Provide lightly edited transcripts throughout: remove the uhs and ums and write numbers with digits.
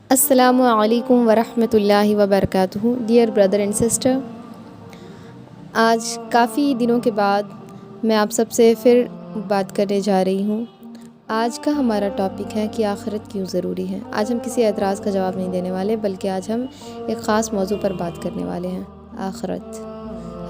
السلام علیکم ورحمۃ اللہ وبرکاتہ۔ ڈیئر بردر اینڈ سسٹر، آج کافی دنوں کے بعد میں آپ سب سے پھر بات کرنے جا رہی ہوں۔ آج کا ہمارا ٹاپک ہے کہ آخرت کیوں ضروری ہے۔ آج ہم کسی اعتراض کا جواب نہیں دینے والے، بلکہ آج ہم ایک خاص موضوع پر بات کرنے والے ہیں، آخرت۔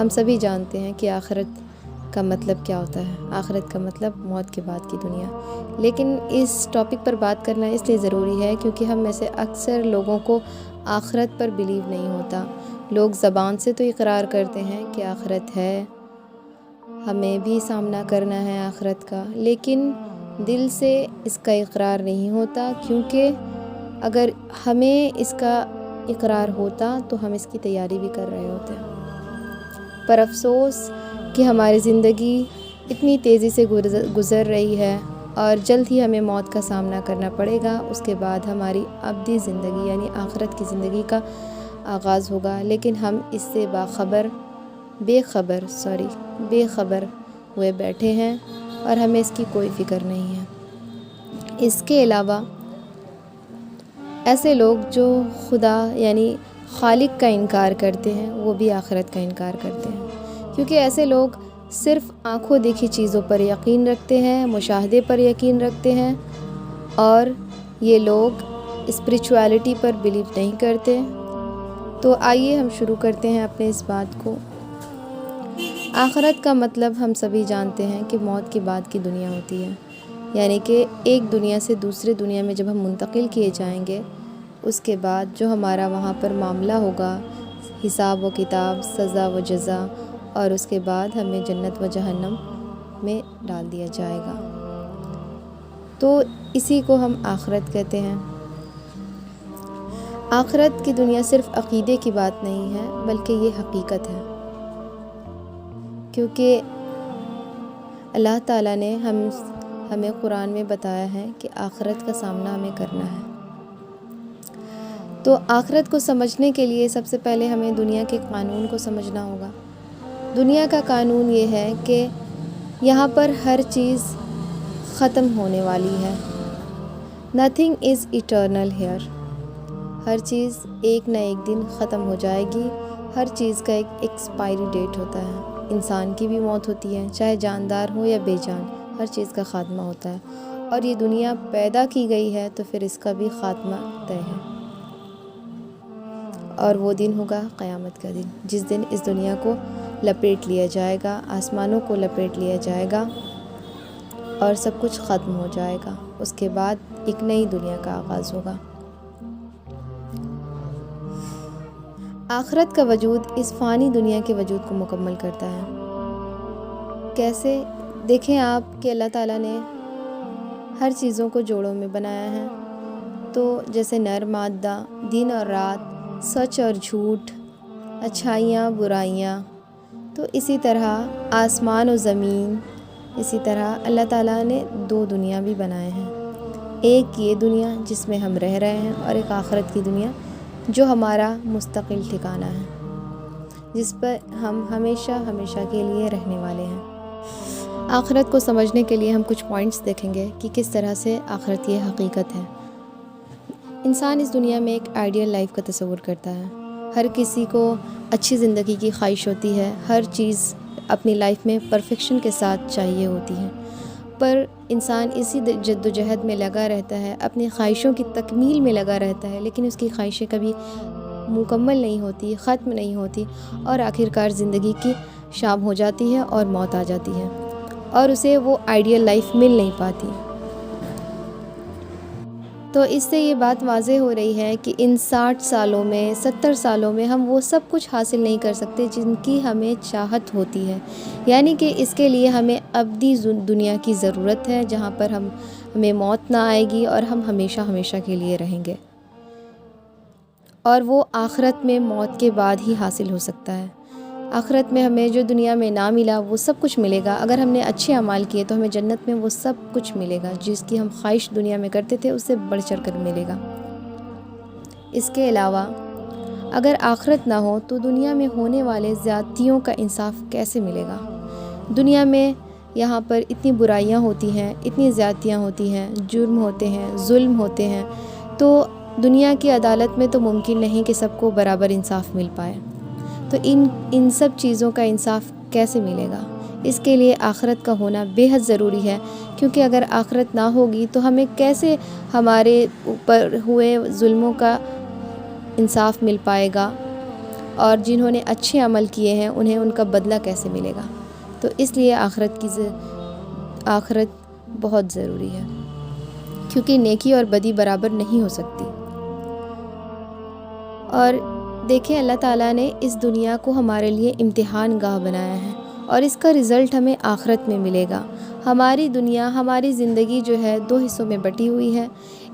ہم سبھی جانتے ہیں کہ آخرت کا مطلب کیا ہوتا ہے۔ آخرت کا مطلب موت کے بعد کی دنیا، لیکن اس ٹاپک پر بات کرنا اس لیے ضروری ہے کیونکہ ہم میں سے اکثر لوگوں کو آخرت پر بلیو نہیں ہوتا۔ لوگ زبان سے تو اقرار کرتے ہیں کہ آخرت ہے، ہمیں بھی سامنا کرنا ہے آخرت کا، لیکن دل سے اس کا اقرار نہیں ہوتا، کیونکہ اگر ہمیں اس کا اقرار ہوتا تو ہم اس کی تیاری بھی کر رہے ہوتے ہیں۔ پر افسوس کہ ہماری زندگی اتنی تیزی سے گزر رہی ہے اور جلد ہی ہمیں موت کا سامنا کرنا پڑے گا۔ اس کے بعد ہماری ابدی زندگی یعنی آخرت کی زندگی کا آغاز ہوگا، لیکن ہم اس سے بے خبر ہوئے بیٹھے ہیں اور ہمیں اس کی کوئی فکر نہیں ہے۔ اس کے علاوہ ایسے لوگ جو خدا یعنی خالق کا انکار کرتے ہیں، وہ بھی آخرت کا انکار کرتے ہیں، کیونکہ ایسے لوگ صرف آنکھوں دیکھی چیزوں پر یقین رکھتے ہیں، مشاہدے پر یقین رکھتے ہیں، اور یہ لوگ اسپریچویلٹی پر بلیو نہیں کرتے۔ تو آئیے ہم شروع کرتے ہیں اپنے اس بات کو۔ آخرت کا مطلب ہم سبھی جانتے ہیں کہ موت کے بعد کی دنیا ہوتی ہے، یعنی کہ ایک دنیا سے دوسرے دنیا میں جب ہم منتقل کیے جائیں گے، اس کے بعد جو ہمارا وہاں پر معاملہ ہوگا، حساب و کتاب، سزا و جزا، اور اس کے بعد ہمیں جنت و جہنم میں ڈال دیا جائے گا۔ تو اسی کو ہم آخرت کہتے ہیں۔ آخرت کی دنیا صرف عقیدے کی بات نہیں ہے، بلکہ یہ حقیقت ہے، کیونکہ اللہ تعالیٰ نے ہمیں قرآن میں بتایا ہے کہ آخرت کا سامنا ہمیں کرنا ہے۔ تو آخرت کو سمجھنے کے لیے سب سے پہلے ہمیں دنیا کے قانون کو سمجھنا ہوگا۔ دنیا کا قانون یہ ہے کہ یہاں پر ہر چیز ختم ہونے والی ہے۔ Nothing is eternal here۔ ہر چیز ایک نہ ایک دن ختم ہو جائے گی۔ ہر چیز کا ایک ایکسپائری ڈیٹ ہوتا ہے۔ انسان کی بھی موت ہوتی ہے، چاہے جاندار ہو یا بے جان، ہر چیز کا خاتمہ ہوتا ہے، اور یہ دنیا پیدا کی گئی ہے تو پھر اس کا بھی خاتمہ طے ہے۔ اور وہ دن ہوگا قیامت کا دن، جس دن اس دنیا کو لپیٹ لیا جائے گا، آسمانوں کو لپیٹ لیا جائے گا اور سب کچھ ختم ہو جائے گا۔ اس کے بعد ایک نئی دنیا کا آغاز ہوگا۔ آخرت کا وجود اس فانی دنیا کے وجود کو مکمل کرتا ہے۔ کیسے؟ دیکھیں آپ کہ اللہ تعالیٰ نے ہر چیزوں کو جوڑوں میں بنایا ہے، تو جیسے نر مادہ، دن اور رات، سچ اور جھوٹ، اچھائیاں برائیاں، تو اسی طرح آسمان و زمین، اسی طرح اللہ تعالیٰ نے دو دنیا بھی بنائے ہیں۔ ایک یہ دنیا جس میں ہم رہ رہے ہیں، اور ایک آخرت کی دنیا جو ہمارا مستقل ٹھکانہ ہے، جس پر ہم ہمیشہ کے لیے رہنے والے ہیں۔ آخرت کو سمجھنے کے لیے ہم کچھ پوائنٹس دیکھیں گے کہ کس طرح سے آخرت یہ حقیقت ہے۔ انسان اس دنیا میں ایک آئیڈیل لائف کا تصور کرتا ہے۔ ہر کسی کو اچھی زندگی کی خواہش ہوتی ہے، ہر چیز اپنی لائف میں پرفیکشن کے ساتھ چاہیے ہوتی ہے، پر انسان اسی جد و جہد میں لگا رہتا ہے، اپنی خواہشوں کی تکمیل میں لگا رہتا ہے، لیکن اس کی خواہشیں کبھی مکمل نہیں ہوتی، ختم نہیں ہوتی، اور آخرکار زندگی کی شام ہو جاتی ہے اور موت آ جاتی ہے، اور اسے وہ آئیڈیل لائف مل نہیں پاتی۔ تو اس سے یہ بات واضح ہو رہی ہے کہ ان 60 سالوں میں 70 سالوں میں ہم وہ سب کچھ حاصل نہیں کر سکتے جن کی ہمیں چاہت ہوتی ہے، یعنی کہ اس کے لیے ہمیں ابدی دنیا کی ضرورت ہے، جہاں پر ہمیں موت نہ آئے گی اور ہم ہمیشہ کے لیے رہیں گے، اور وہ آخرت میں موت کے بعد ہی حاصل ہو سکتا ہے۔ آخرت میں ہمیں جو دنیا میں نہ ملا وہ سب کچھ ملے گا۔ اگر ہم نے اچھے اعمال کیے تو ہمیں جنت میں وہ سب کچھ ملے گا، جس کی ہم خواہش دنیا میں کرتے تھے اس سے بڑھ چڑھ کر ملے گا۔ اس کے علاوہ اگر آخرت نہ ہو تو دنیا میں ہونے والے زیادتیوں کا انصاف کیسے ملے گا؟ دنیا میں یہاں پر اتنی برائیاں ہوتی ہیں، اتنی زیادتیاں ہوتی ہیں، جرم ہوتے ہیں، ظلم ہوتے ہیں، تو دنیا کی عدالت میں تو ممکن نہیں کہ سب کو برابر انصاف مل پائے، تو ان سب چیزوں کا انصاف کیسے ملے گا؟ اس کے لیے آخرت کا ہونا بے حد ضروری ہے، کیونکہ اگر آخرت نہ ہوگی تو ہمیں کیسے ہمارے اوپر ہوئے ظلموں کا انصاف مل پائے گا، اور جنہوں نے اچھے عمل کیے ہیں انہیں ان کا بدلہ کیسے ملے گا؟ تو اس لیے آخرت بہت ضروری ہے، کیونکہ نیکی اور بدی برابر نہیں ہو سکتی۔ اور دیکھیں، اللہ تعالیٰ نے اس دنیا کو ہمارے لیے امتحان گاہ بنایا ہے، اور اس کا رزلٹ ہمیں آخرت میں ملے گا۔ ہماری دنیا، ہماری زندگی جو ہے 2 حصوں میں بٹی ہوئی ہے،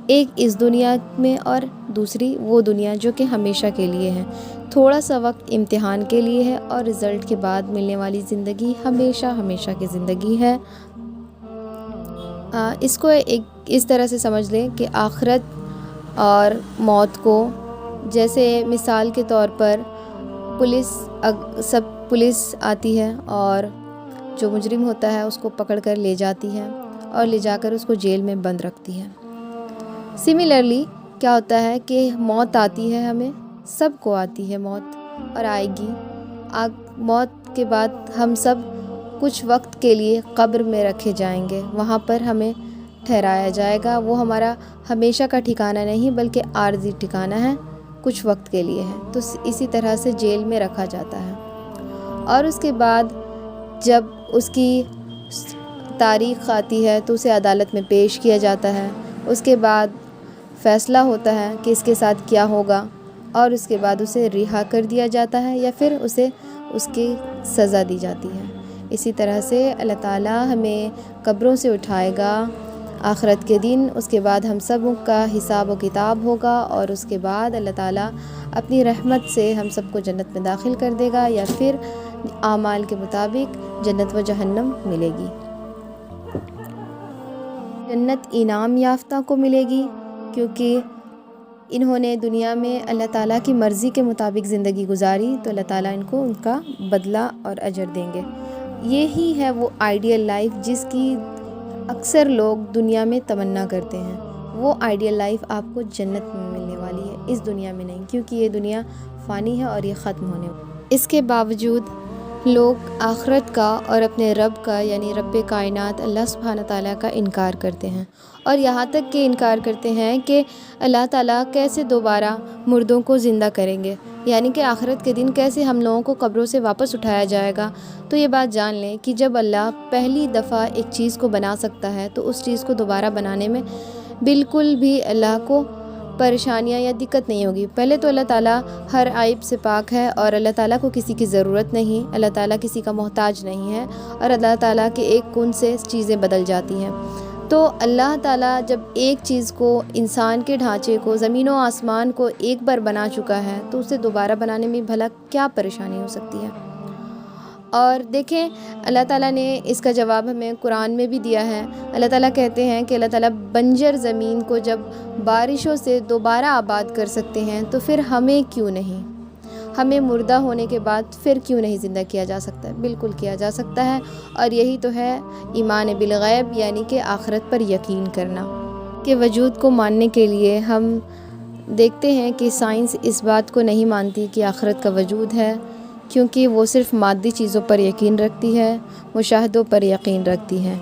ایک اس دنیا میں اور دوسری وہ دنیا جو کہ ہمیشہ کے لیے ہے۔ تھوڑا سا وقت امتحان کے لیے ہے، اور رزلٹ کے بعد ملنے والی زندگی ہمیشہ کی زندگی ہے۔ اس کو اس طرح سے سمجھ لیں کہ آخرت اور موت کو، جیسے مثال کے طور پر پولیس آتی ہے اور جو مجرم ہوتا ہے اس کو پکڑ کر لے جاتی ہے اور لے جا کر اس کو جیل میں بند رکھتی ہے۔ سملرلی کیا ہوتا ہے کہ موت آتی ہے، ہمیں سب کو آتی ہے موت، اور آئے گی۔ موت کے بعد ہم سب کچھ وقت کے لیے قبر میں رکھے جائیں گے، وہاں پر ہمیں ٹھہرایا جائے گا۔ وہ ہمارا ہمیشہ کا ٹھکانہ نہیں بلکہ عارضی ٹھکانہ ہے، کچھ وقت کے لیے ہے۔ تو اسی طرح سے جیل میں رکھا جاتا ہے، اور اس کے بعد جب اس کی تاریخ آتی ہے تو اسے عدالت میں پیش کیا جاتا ہے۔ اس کے بعد فیصلہ ہوتا ہے کہ اس کے ساتھ کیا ہوگا، اور اس کے بعد اسے رہا کر دیا جاتا ہے یا پھر اسے اس کی سزا دی جاتی ہے۔ اسی طرح سے اللہ تعالیٰ ہمیں قبروں سے اٹھائے گا آخرت کے دن، اس کے بعد ہم سب کا حساب و کتاب ہوگا، اور اس کے بعد اللہ تعالیٰ اپنی رحمت سے ہم سب کو جنت میں داخل کر دے گا، یا پھر اعمال کے مطابق جنت و جہنم ملے گی۔ جنت انعام یافتہ کو ملے گی، کیونکہ انہوں نے دنیا میں اللہ تعالیٰ کی مرضی کے مطابق زندگی گزاری، تو اللہ تعالیٰ ان کو ان کا بدلہ اور اجر دیں گے۔ یہی ہے وہ آئیڈیل لائف جس کی اکثر لوگ دنیا میں تمنا کرتے ہیں۔ وہ آئیڈیل لائف آپ کو جنت میں ملنے والی ہے، اس دنیا میں نہیں، کیونکہ یہ دنیا فانی ہے اور یہ ختم ہونے والی ہے۔ اس کے باوجود لوگ آخرت کا اور اپنے رب کا، یعنی رب کائنات اللہ سبحانہ تعالیٰ کا انکار کرتے ہیں، اور یہاں تک کہ انکار کرتے ہیں کہ اللہ تعالیٰ کیسے دوبارہ مردوں کو زندہ کریں گے، یعنی کہ آخرت کے دن کیسے ہم لوگوں کو قبروں سے واپس اٹھایا جائے گا۔ تو یہ بات جان لیں کہ جب اللہ پہلی دفعہ ایک چیز کو بنا سکتا ہے تو اس چیز کو دوبارہ بنانے میں بالکل بھی اللہ کو پریشانیاں یا دقت نہیں ہوگی۔ پہلے تو اللہ تعالیٰ ہر عیب سے پاک ہے، اور اللہ تعالیٰ کو کسی کی ضرورت نہیں، اللہ تعالیٰ کسی کا محتاج نہیں ہے، اور اللہ تعالیٰ کے ایک کن سے چیزیں بدل جاتی ہیں۔ تو اللہ تعالیٰ جب ایک چیز کو، انسان کے ڈھانچے کو، زمین و آسمان کو ایک بار بنا چکا ہے تو اسے دوبارہ بنانے میں بھلا کیا پریشانی ہو سکتی ہے؟ اور دیکھیں، اللہ تعالیٰ نے اس کا جواب ہمیں قرآن میں بھی دیا ہے۔ اللہ تعالیٰ کہتے ہیں کہ اللہ تعالیٰ بنجر زمین کو جب بارشوں سے دوبارہ آباد کر سکتے ہیں تو پھر ہمیں کیوں نہیں، ہمیں مردہ ہونے کے بعد پھر کیوں نہیں زندہ کیا جا سکتا ہے؟ بالکل کیا جا سکتا ہے، اور یہی تو ہے ایمان بالغیب، یعنی کہ آخرت پر یقین کرنا۔ کہ وجود کو ماننے کے لیے ہم دیکھتے ہیں کہ سائنس اس بات کو نہیں مانتی کہ آخرت کا وجود ہے، کیونکہ وہ صرف مادی چیزوں پر یقین رکھتی ہے، مشاہدوں پر یقین رکھتی ہے۔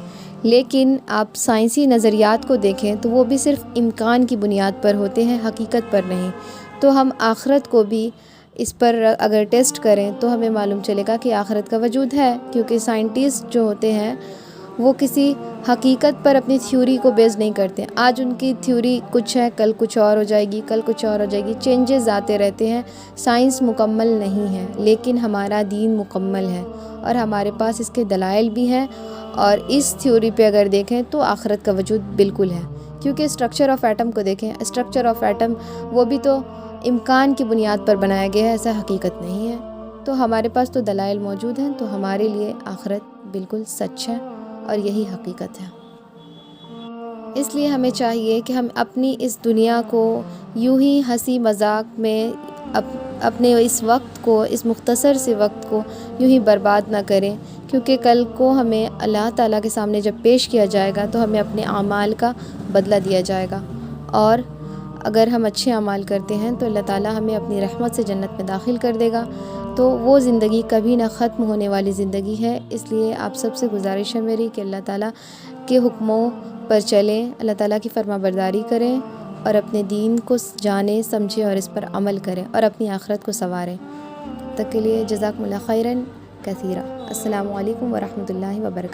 لیکن آپ سائنسی نظریات کو دیکھیں تو وہ بھی صرف امکان کی بنیاد پر ہوتے ہیں، حقیقت پر نہیں۔ تو ہم آخرت کو بھی اس پر اگر ٹیسٹ کریں تو ہمیں معلوم چلے گا کہ آخرت کا وجود ہے، کیونکہ سائنٹسٹ جو ہوتے ہیں وہ کسی حقیقت پر اپنی تھیوری کو بیس نہیں کرتے۔ آج ان کی تھیوری کچھ ہے، کل کچھ اور ہو جائے گی، کل کچھ اور ہو جائے گی، چینجز آتے رہتے ہیں۔ سائنس مکمل نہیں ہے، لیکن ہمارا دین مکمل ہے، اور ہمارے پاس اس کے دلائل بھی ہیں۔ اور اس تھیوری پہ اگر دیکھیں تو آخرت کا وجود بالکل ہے، کیونکہ اسٹرکچر آف ایٹم کو دیکھیں، اسٹرکچر آف ایٹم وہ بھی تو امکان کی بنیاد پر بنایا گیا ہے، ایسا حقیقت نہیں ہے۔ تو ہمارے پاس تو دلائل موجود ہیں، تو ہمارے لیے آخرت بالکل سچ ہے اور یہی حقیقت ہے۔ اس لیے ہمیں چاہیے کہ ہم اپنی اس دنیا کو یوں ہی ہنسی مذاق میں اپنے اس وقت کو، اس مختصر سے وقت کو یوں ہی برباد نہ کریں، کیونکہ کل کو ہمیں اللہ تعالیٰ کے سامنے جب پیش کیا جائے گا تو ہمیں اپنے اعمال کا بدلہ دیا جائے گا۔ اور اگر ہم اچھے اعمال کرتے ہیں تو اللہ تعالیٰ ہمیں اپنی رحمت سے جنت میں داخل کر دے گا. تو وہ زندگی کبھی نہ ختم ہونے والی زندگی ہے. اس لیے آپ سب سے گزارش ہے میری کہ اللہ تعالیٰ کے حکموں پر چلیں, اللہ تعالیٰ کی فرما برداری کریں اور اپنے دین کو جانیں, سمجھیں اور اس پر عمل کریں اور اپنی آخرت کو سنواریں. تک کے لیے جزاکم اللہ خیراً کثیرا. السلام علیکم ورحمۃ اللہ وبرکاتہ.